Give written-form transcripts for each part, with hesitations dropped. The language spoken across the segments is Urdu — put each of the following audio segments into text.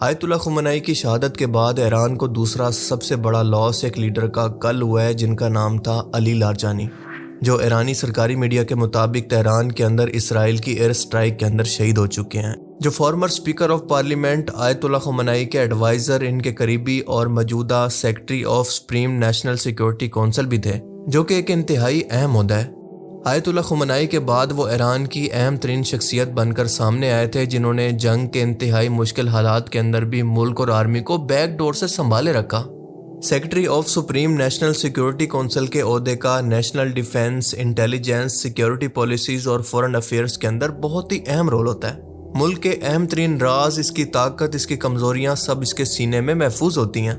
آیت اللہ خمینی کی شہادت کے بعد ایران کو دوسرا سب سے بڑا لاس ایک لیڈر کا کل ہوا ہے جن کا نام تھا علی لارجانی، جو ایرانی سرکاری میڈیا کے مطابق تہران کے اندر اسرائیل کی ایئر سٹرائک کے اندر شہید ہو چکے ہیں، جو فارمر اسپیکر آف پارلیمنٹ آیت اللہ خمینی کے ایڈوائزر، ان کے قریبی اور موجودہ secretary of supreme national security council بھی تھے، جو کہ ایک انتہائی اہم عہدہ ہے۔ آیت اللہ خمینی کے بعد وہ ایران کی اہم ترین شخصیت بن کر سامنے آئے تھے جنہوں نے جنگ کے انتہائی مشکل حالات کے اندر بھی ملک اور آرمی کو بیک ڈور سے سنبھالے رکھا۔ Secretary of supreme national security council کے عہدے کا national defence, intelligence, security policies اور فورن افیئرز کے اندر بہت ہی اہم رول ہوتا ہے۔ ملک کے اہم ترین راز، اس کی طاقت، اس کی کمزوریاں سب اس کے سینے میں محفوظ ہوتی ہیں۔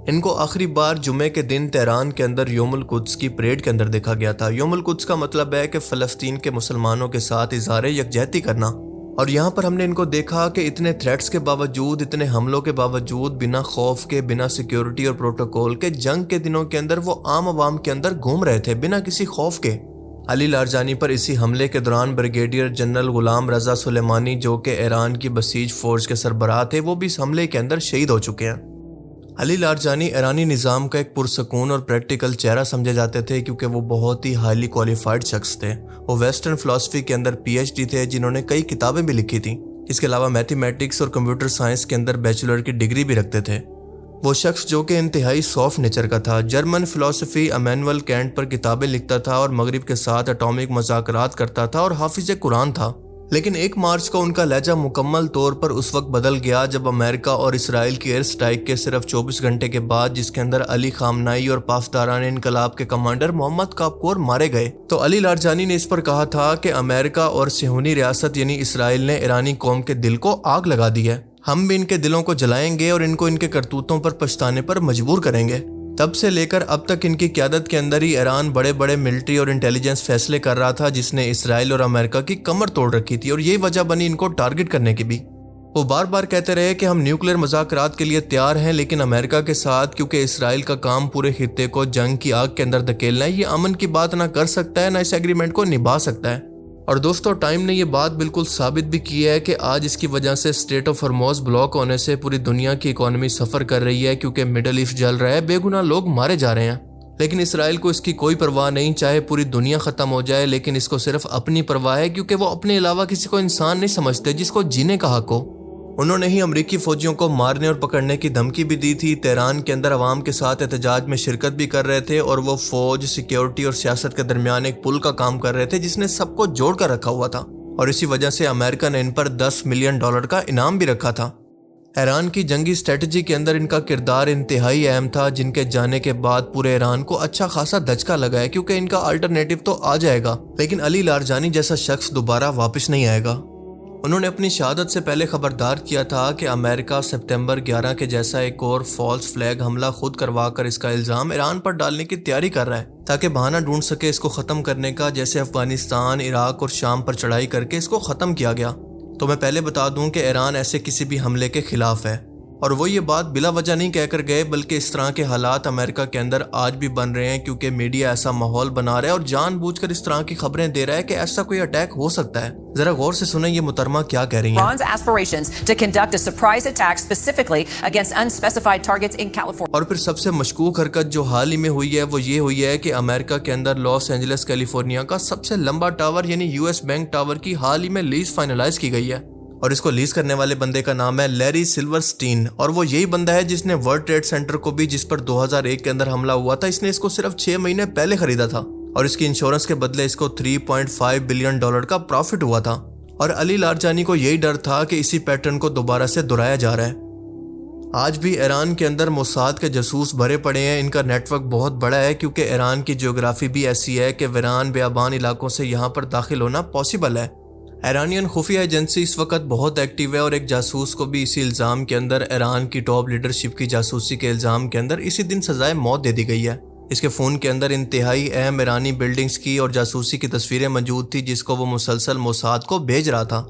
ان کو آخری بار جمعے کے دن تہران کے اندر یوم القدس کی پریڈ کے اندر دیکھا گیا تھا۔ یوم القدس کا مطلب ہے کہ فلسطین کے مسلمانوں کے ساتھ اظہار یکجہتی کرنا، اور یہاں پر ہم نے ان کو دیکھا کہ اتنے تھریٹس کے باوجود، اتنے حملوں کے باوجود، بنا خوف کے، بنا سیکیورٹی اور پروٹوکول کے، جنگ کے دنوں کے اندر وہ عام عوام کے اندر گھوم رہے تھے بنا کسی خوف کے۔ علی لارجانی پر اسی حملے کے دوران بریگیڈیئر جنرل غلام رضا سلیمانی، جو کہ ایران کی بسیج فورس کے سربراہ تھے، وہ بھی اس حملے کے اندر شہید ہو چکے ہیں۔ علی لارجانی ایرانی نظام کا ایک پرسکون اور پریکٹیکل چہرہ سمجھے جاتے تھے کیونکہ وہ بہت ہی ہائیلی کوالیفائڈ شخص تھے۔ وہ ویسٹرن فلسفی کے اندر پی ایچ ڈی تھے، جنہوں نے کئی کتابیں بھی لکھی تھیں۔ اس کے علاوہ میتھمیٹکس اور کمپیوٹر سائنس کے اندر بیچلر کی ڈگری بھی رکھتے تھے۔ وہ شخص جو کہ انتہائی سافٹ نیچر کا تھا، جرمن فلسفی امانوئل کینٹ پر کتابیں لکھتا تھا اور مغرب کے ساتھ اٹامک مذاکرات کرتا تھا اور حافظ قرآن تھا۔ لیکن 1 مارچ کو ان کا لہجہ مکمل طور پر اس وقت بدل گیا جب امریکہ اور اسرائیل کی ایئر سٹرائک کے صرف 24 گھنٹے کے بعد، جس کے اندر علی خامنائی اور پاسداران انقلاب کے کمانڈر محمد کاپکور مارے گئے، تو علی لارجانی نے اس پر کہا تھا کہ امریکہ اور صہیونی ریاست یعنی اسرائیل نے ایرانی قوم کے دل کو آگ لگا دی ہے۔ ہم بھی ان کے دلوں کو جلائیں گے اور ان کو ان کے کرتوتوں پر پچھتانے پر مجبور کریں گے۔ تب سے لے کر اب تک ان کی قیادت کے اندر ہی ایران بڑے بڑے ملٹری اور انٹیلیجنس فیصلے کر رہا تھا، جس نے اسرائیل اور امریکہ کی کمر توڑ رکھی تھی، اور یہی وجہ بنی ان کو ٹارگٹ کرنے کی بھی۔ وہ بار بار کہتے رہے کہ ہم نیوکلیر مذاکرات کے لیے تیار ہیں، لیکن امریکہ کے ساتھ، کیونکہ اسرائیل کا کام پورے خطے کو جنگ کی آگ کے اندر دھکیلنا ہے، یہ امن کی بات نہ کر سکتا ہے، نہ اس ایگریمنٹ کو نبھا سکتا ہے۔ اور دوستو، ٹائم نے یہ بات بالکل ثابت بھی کی ہے کہ آج اس کی وجہ سے اسٹریٹ آف ہرموز بلاک ہونے سے پوری دنیا کی اکانومی سفر کر رہی ہے، کیونکہ مڈل ایسٹ جل رہا ہے، بے گناہ لوگ مارے جا رہے ہیں۔ لیکن اسرائیل کو اس کی کوئی پرواہ نہیں، چاہے پوری دنیا ختم ہو جائے، لیکن اس کو صرف اپنی پرواہ ہے، کیونکہ وہ اپنے علاوہ کسی کو انسان نہیں سمجھتے جس کو جینے کا حق ہو۔ انہوں نے ہی امریکی فوجیوں کو مارنے اور پکڑنے کی دھمکی بھی دی تھی۔ تہران کے اندر عوام کے ساتھ احتجاج میں شرکت بھی کر رہے تھے، اور وہ فوج، سیکیورٹی اور سیاست کے درمیان ایک پل کا کام کر رہے تھے جس نے سب کو جوڑ کر رکھا ہوا تھا، اور اسی وجہ سے امریکہ نے ان پر $10 ملین کا انعام بھی رکھا تھا۔ ایران کی جنگی اسٹریٹجی کے اندر ان کا کردار انتہائی اہم تھا، جن کے جانے کے بعد پورے ایران کو اچھا خاصا دھچکا لگا ہے، کیونکہ ان کا الٹرنیٹو تو آ جائے گا، لیکن علی لارجانی جیسا شخص دوبارہ واپس نہیں آئے گا۔ انہوں نے اپنی شہادت سے پہلے خبردار کیا تھا کہ امریکہ سپتمبر 11 کے جیسا ایک اور فالس فلیگ حملہ خود کروا کر اس کا الزام ایران پر ڈالنے کی تیاری کر رہا ہے، تاکہ بہانہ ڈھونڈ سکے اس کو ختم کرنے کا، جیسے افغانستان، عراق اور شام پر چڑھائی کر کے اس کو ختم کیا گیا۔ تو میں پہلے بتا دوں کہ ایران ایسے کسی بھی حملے کے خلاف ہے، اور وہ یہ بات بلا وجہ نہیں کہہ کر گئے، بلکہ اس طرح کے حالات امریکہ کے اندر آج بھی بن رہے ہیں، کیونکہ میڈیا ایسا ماحول بنا رہا ہے اور جان بوجھ کر اس طرح کی خبریں دے رہا ہے کہ ایسا کوئی اٹیک ہو سکتا ہے۔ ذرا غور سے سنیں یہ محترمہ کیا کہہ رہی ہیں۔ Iran's aspirations to conduct a surprise attack specifically against unspecified targets in California. اور پھر سب سے مشکوک حرکت جو حال ہی میں ہوئی ہے وہ یہ ہوئی ہے کہ امریکہ کے اندر لاس اینجلس کیلیفورنیا کا سب سے لمبا ٹاور یعنی US بینک ٹاور کی حال ہی میں لیز فائنلائز کی گئی ہے، اور اس کو لیز کرنے والے بندے کا نام ہے لیری سلورسٹین، اور وہ یہی بندہ ہے جس نے ورلڈ ٹریڈ سینٹر کو بھی، جس پر 2001 کے اندر حملہ ہوا تھا، اس نے اس کو صرف 6 مہینے پہلے خریدا تھا، اور اس کی انشورنس کے بدلے اس کو $3.5 بلین کا پروفٹ ہوا تھا۔ اور علی لارجانی کو یہی ڈر تھا کہ اسی پیٹرن کو دوبارہ سے دہرایا جا رہا ہے۔ آج بھی ایران کے اندر موساد کے جاسوس بھرے پڑے ہیں، ان کا نیٹ ورک بہت بڑا ہے، کیونکہ ایران کی جغرافی بھی ایسی ہے کہ ویران بیابان علاقوں سے یہاں پر داخل ہونا پاسبل ہے۔ ایرانین خفیہ ایجنسی اس وقت بہت ایکٹیو ہے، اور ایک جاسوس کو بھی اسی الزام کے اندر، ایران کی ٹاپ لیڈرشپ کی جاسوسی کے الزام کے اندر، اسی دن سزائے موت دے دی گئی ہے۔ اس کے فون کے اندر انتہائی اہم ایرانی بلڈنگز کی اور جاسوسی کی تصویریں موجود تھی، جس کو وہ مسلسل موساد کو بھیج رہا تھا۔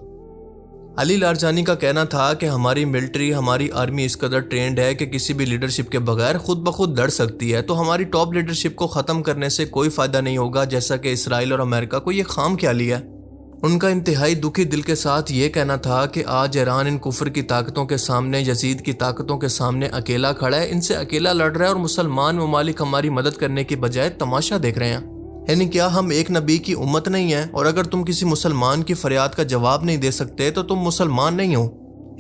علی لارجانی کا کہنا تھا کہ ہماری ملٹری، ہماری آرمی اس قدر ٹرینڈ ہے کہ کسی بھی لیڈرشپ کے بغیر خود بخود لڑ سکتی ہے، تو ہماری ٹاپ لیڈرشپ کو ختم کرنے سے کوئی فائدہ نہیں ہوگا، جیسا کہ اسرائیل اور امریکہ کو یہ خام خیالی ہے۔ ان کا انتہائی دکھی دل کے ساتھ یہ کہنا تھا کہ آج ایران ان کفر کی طاقتوں کے سامنے، یزید کی طاقتوں کے سامنے اکیلا کھڑا ہے، ان سے اکیلا لڑ رہا ہے، اور مسلمان ممالک ہماری مدد کرنے کی بجائے تماشا دیکھ رہے ہیں۔ یعنی کیا ہم ایک نبی کی امت نہیں ہیں؟ اور اگر تم کسی مسلمان کی فریاد کا جواب نہیں دے سکتے تو تم مسلمان نہیں ہو۔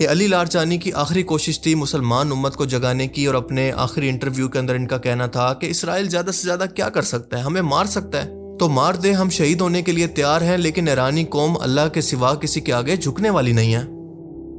یہ علی لارجانی کی آخری کوشش تھی مسلمان امت کو جگانے کی، اور اپنے آخری انٹرویو کے اندر ان کا کہنا تھا کہ اسرائیل زیادہ سے زیادہ کیا کر سکتا ہے، ہمیں مار سکتا ہے تو مار دے، ہم شہید ہونے کے لیے تیار ہیں، لیکن ایرانی قوم اللہ کے سوا کسی کے آگے جھکنے والی نہیں ہے۔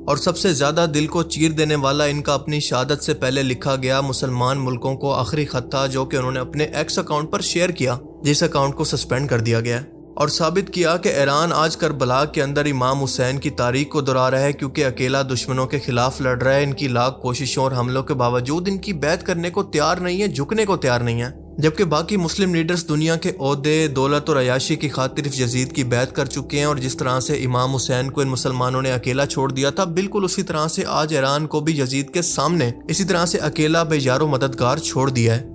اور سب سے زیادہ دل کو چیر دینے والا ان کا اپنی شہادت سے پہلے لکھا گیا مسلمان ملکوں کو آخری خط تھا، جو کہ انہوں نے اپنے ایکس اکاؤنٹ پر شیئر کیا، جس اکاؤنٹ کو سسپینڈ کر دیا گیا، اور ثابت کیا کہ ایران آج کربلا کے اندر امام حسین کی تاریخ کو دہرا رہا ہے، کیونکہ اکیلا دشمنوں کے خلاف لڑ رہا ہے۔ ان کی لاکھ کوششوں اور حملوں کے باوجود ان کی بیعت کرنے کو تیار نہیں ہے، جھکنے کو تیار نہیں ہے، جبکہ باقی مسلم لیڈرز دنیا کے عہدے، دولت اور عیاشی کی خاطر یزید کی بیعت کر چکے ہیں، اور جس طرح سے امام حسین کو ان مسلمانوں نے اکیلا چھوڑ دیا تھا، بالکل اسی طرح سے آج ایران کو بھی یزید کے سامنے اسی طرح سے اکیلا بے یار و مددگار چھوڑ دیا ہے۔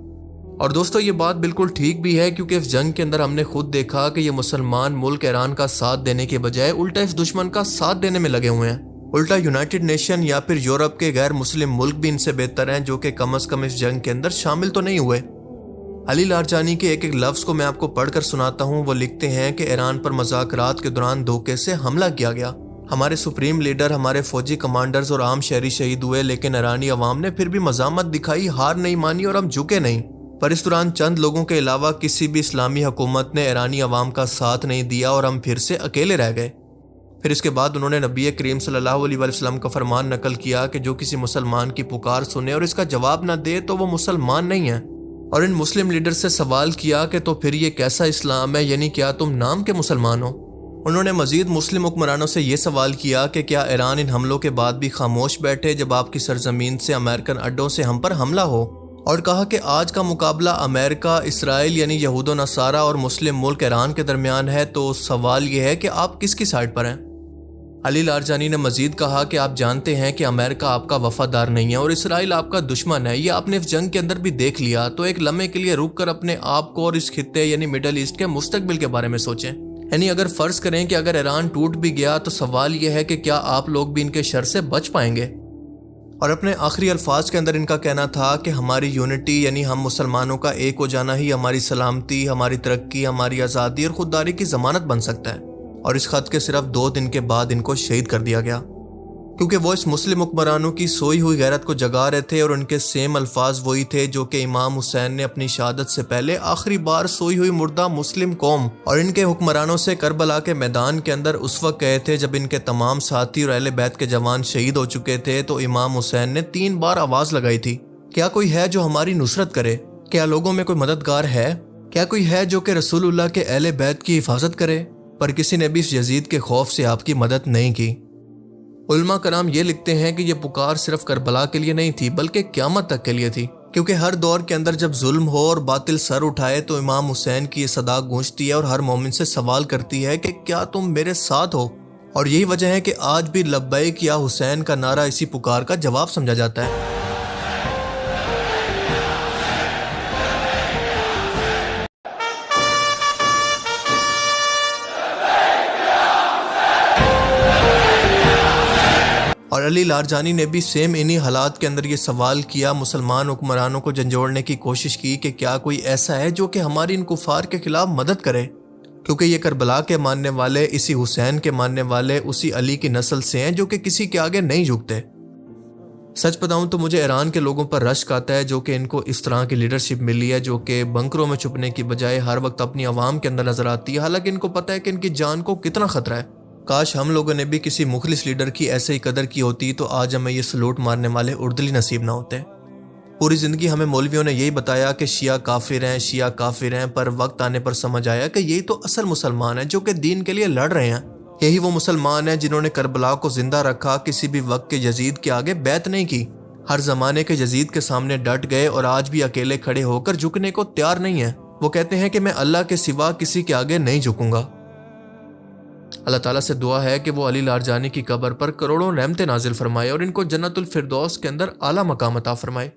اور دوستو یہ بات بالکل ٹھیک بھی ہے، کیونکہ اس جنگ کے اندر ہم نے خود دیکھا کہ یہ مسلمان ملک ایران کا ساتھ دینے کے بجائے الٹا اس دشمن کا ساتھ دینے میں لگے ہوئے ہیں۔ الٹا یونائٹڈ نیشن یا پھر یورپ کے غیر مسلم ملک بھی ان سے بہتر ہیں، جو کہ کم از کم اس جنگ کے اندر شامل تو نہیں ہوئے۔ علی لارجانی کے ایک ایک لفظ کو میں آپ کو پڑھ کر سناتا ہوں۔ وہ لکھتے ہیں کہ ایران پر مذاکرات کے دوران دھوکے سے حملہ کیا گیا، ہمارے سپریم لیڈر، ہمارے فوجی کمانڈرز اور عام شہری شہید ہوئے، لیکن ایرانی عوام نے پھر بھی مزاحمت دکھائی، ہار نہیں مانی اور ہم جھکے نہیں۔ پر اس دوران چند لوگوں کے علاوہ کسی بھی اسلامی حکومت نے ایرانی عوام کا ساتھ نہیں دیا اور ہم پھر سے اکیلے رہ گئے۔ پھر اس کے بعد انہوں نے نبی کریم صلی اللہ علیہ وسلم کا فرمان نقل کیا کہ جو کسی مسلمان کی پکار سنے اور اس کا جواب نہ دے تو وہ مسلمان نہیں ہے، اور ان مسلم لیڈر سے سوال کیا کہ تو پھر یہ کیسا اسلام ہے، یعنی کیا تم نام کے مسلمان ہو؟ انہوں نے مزید مسلم حکمرانوں سے یہ سوال کیا کہ کیا ایران ان حملوں کے بعد بھی خاموش بیٹھے جب آپ کی سرزمین سے امریکن اڈوں سے ہم پر حملہ ہو؟ اور کہا کہ آج کا مقابلہ امریکہ، اسرائیل یعنی یہود و نصارہ اور مسلم ملک ایران کے درمیان ہے، تو سوال یہ ہے کہ آپ کس کی سائڈ پر ہیں؟ علی لارجانی نے مزید کہا کہ آپ جانتے ہیں کہ امریکہ آپ کا وفادار نہیں ہے اور اسرائیل آپ کا دشمن ہے، یہ آپ نے اس جنگ کے اندر بھی دیکھ لیا، تو ایک لمحے کے لیے رک کر اپنے آپ کو اور اس خطے یعنی مڈل ایسٹ کے مستقبل کے بارے میں سوچیں۔ یعنی اگر فرض کریں کہ اگر ایران ٹوٹ بھی گیا تو سوال یہ ہے کہ کیا آپ لوگ بھی ان کے شر سے بچ پائیں گے؟ اور اپنے آخری الفاظ کے اندر ان کا کہنا تھا کہ ہماری یونٹی یعنی ہم مسلمانوں کا ایک ہو جانا ہی ہماری سلامتی، ہماری ترقی، ہماری آزادی اور خودداری کی ضمانت بن سکتا ہے۔ اور اس خط کے صرف 2 دن کے بعد ان کو شہید کر دیا گیا، کیونکہ وہ اس مسلم حکمرانوں کی سوئی ہوئی غیرت کو جگا رہے تھے، اور ان کے سیم الفاظ وہی تھے جو کہ امام حسین نے اپنی شہادت سے پہلے آخری بار سوئی ہوئی مردہ مسلم قوم اور ان کے حکمرانوں سے کربلا کے میدان کے اندر اس وقت کہے تھے جب ان کے تمام ساتھی اور اہل بیت کے جوان شہید ہو چکے تھے۔ تو امام حسین نے 3 بار آواز لگائی تھی، کیا کوئی ہے جو ہماری نصرت کرے؟ کیا لوگوں میں کوئی مددگار ہے؟ کیا کوئی ہے جو کہ رسول اللہ کے اہل بیت کی حفاظت کرے؟ پر کسی نے بھی اس یزید کے خوف سے آپ کی مدد نہیں کی۔ علماء کرام یہ لکھتے ہیں کہ یہ پکار صرف کربلا کے لیے نہیں تھی بلکہ قیامت تک کے لیے تھی، کیونکہ ہر دور کے اندر جب ظلم ہو اور باطل سر اٹھائے تو امام حسین کی یہ صدا گونجتی ہے اور ہر مومن سے سوال کرتی ہے کہ کیا تم میرے ساتھ ہو؟ اور یہی وجہ ہے کہ آج بھی لبیک یا حسین کا نعرہ اسی پکار کا جواب سمجھا جاتا ہے۔ اور علی لارجانی نے بھی سیم انہی حالات کے اندر یہ سوال کیا، مسلمان حکمرانوں کو جھنجھوڑنے کی کوشش کی کہ کیا کوئی ایسا ہے جو کہ ہماری ان کفار کے خلاف مدد کرے، کیونکہ یہ کربلا کے ماننے والے اسی حسین کے ماننے والے اسی علی کی نسل سے ہیں جو کہ کسی کے آگے نہیں جھکتے۔ سچ بتاؤں تو مجھے ایران کے لوگوں پر رشک آتا ہے جو کہ ان کو اس طرح کی لیڈرشپ ملی ہے جو کہ بنکروں میں چھپنے کی بجائے ہر وقت اپنی عوام کے اندر نظر آتی ہے، حالانکہ ان کو پتہ ہے کہ ان کی جان کو کتنا خطرہ ہے۔ کاش ہم لوگوں نے بھی کسی مخلص لیڈر کی ایسے ہی قدر کی ہوتی تو آج ہمیں یہ سلوٹ مارنے والے اردلی نصیب نہ ہوتے۔ پوری زندگی ہمیں مولویوں نے یہی بتایا کہ شیعہ کافر ہیں، شیعہ کافر ہیں، پر وقت آنے پر سمجھ آیا کہ یہی تو اصل مسلمان ہیں جو کہ دین کے لیے لڑ رہے ہیں۔ یہی وہ مسلمان ہیں جنہوں نے کربلا کو زندہ رکھا، کسی بھی وقت کے یزید کے آگے بیعت نہیں کی، ہر زمانے کے یزید کے سامنے ڈٹ گئے اور آج بھی اکیلے کھڑے ہو کر جھکنے کو تیار نہیں ہیں۔ وہ کہتے ہیں کہ میں اللہ کے سوا کسی کے آگے نہیں جھکوں گا۔ اللہ تعالیٰ سے دعا ہے کہ وہ علی لارجانی کی قبر پر کروڑوں رحمتیں نازل فرمائے اور ان کو جنت الفردوس کے اندر اعلیٰ مقام عطا فرمائے۔